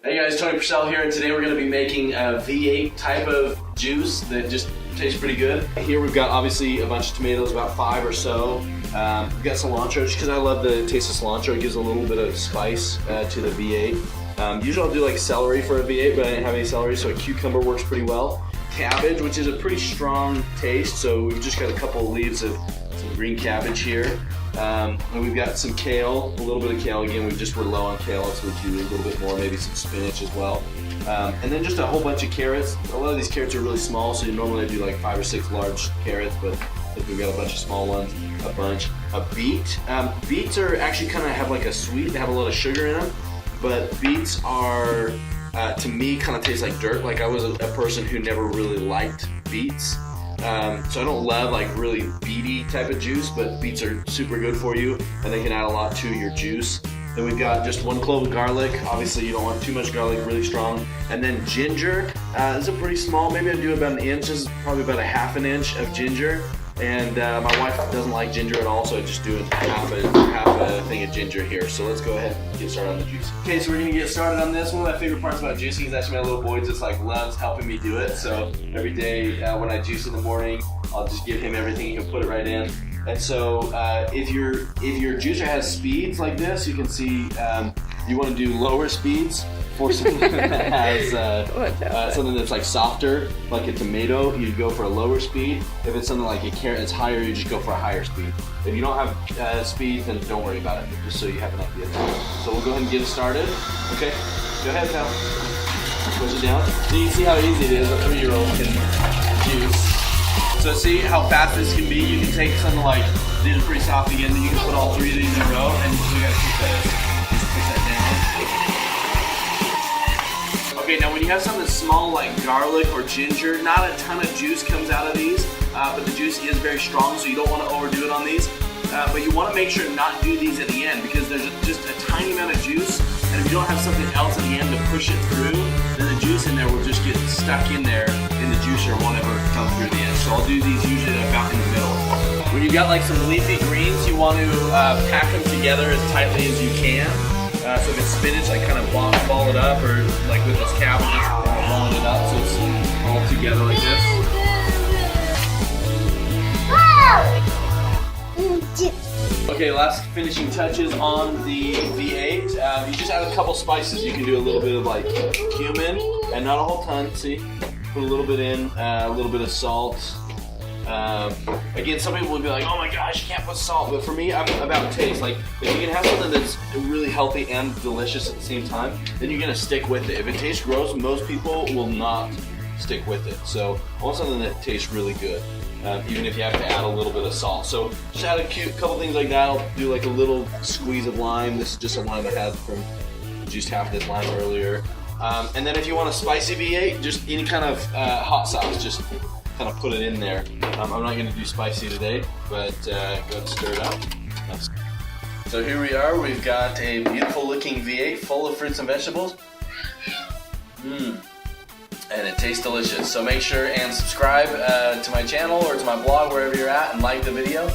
Hey guys, Tony Purcell here, and today we're going to be making a V8 type of juice that just tastes pretty good. Here we've got obviously a bunch of tomatoes, about 5 or so. We've got cilantro, just because I love the taste of cilantro. It gives a little bit of spice to the V8. Usually I'll do like celery for a V8, but I didn't have any celery, so a cucumber works pretty well. Cabbage, which is a pretty strong taste, so we've just got a couple of leaves of some green cabbage here. And we've got some kale, a little bit of kale. Again, we're low on kale, so we do a little bit more, maybe some spinach as well. And then just a whole bunch of carrots. A lot of these carrots are really small, so you normally do like 5 or 6 large carrots, but I think we've got a bunch of small ones, a bunch. A beet. Beets are actually kind of have like a sweet, they have a lot of sugar in them, but beets are, to me, kind of taste like dirt. Like I was a person who never really liked beets. So I don't love like really beety type of juice, but beets are super good for you and they can add a lot to your juice. Then we've got just 1 clove of garlic. Obviously you don't want too much garlic, really strong. And then ginger. This is a pretty small, maybe I do about 1 inch. This is probably about a 1/2 inch of ginger. And my wife doesn't like ginger at all, so I just do half a thing of ginger here. So let's go ahead and get started on the juice. Okay, so we're gonna get started on this. One of my favorite parts about juicing is actually my little boy just like loves helping me do it. So every day when I juice in the morning, I'll just give him everything. He can put it right in. And so if your juicer has speeds like this, you can see you want to do lower speeds. For something that has something that's like softer, like a tomato, you go for a lower speed. If it's something like a carrot that's higher, you just go for a higher speed. If you don't have speed, then don't worry about it, just so you have an idea. So we'll go ahead and get started. Okay, go ahead, pal. Push it down. So you can see how easy it is. A 3-year-old can juice. So see how fast this can be. You can take something like, these are pretty soft again, then you can put all 3 of these in a row, and we gotta keep that. Just push that down. Okay, now when you have something small like garlic or ginger, not a ton of juice comes out of these, but the juice is very strong, so you don't want to overdo it on these. But you want to make sure to not do these at the end, because there's just a tiny amount of juice, and if you don't have something else at the end to push it through, then the juice in there will just get stuck in there in the juicer, won't ever come through the end. So I'll do these usually about in the middle. When you've got like some leafy greens, you want to pack them together as tightly as you can. So if it's spinach, like kind of ball it up, or like with this cabbage, balling it up so it's all together like this. Okay, last finishing touches on the V8. You just add a couple spices. You can do a little bit of like cumin, and not a whole ton, see? Put a little bit in, a little bit of salt. Again, some people would be like, oh my gosh, you can't put salt. But for me, I'm about taste. Like, if you can have something that's really healthy and delicious at the same time, then you're gonna stick with it. If it tastes gross, most people will not stick with it. So I want something that tastes really good, even if you have to add a little bit of salt. So just add a couple things like that. I'll do like a little squeeze of lime. This is just a lime I had from juiced half of this lime earlier. And then if you want a spicy V8, just any kind of hot sauce, just kind of put it in there. I'm not going to do spicy today, but go ahead and stir it up. So here we are. We've got a beautiful looking V8 full of fruits and vegetables. And it tastes delicious. So make sure and subscribe to my channel or to my blog, wherever you're at, and like the video.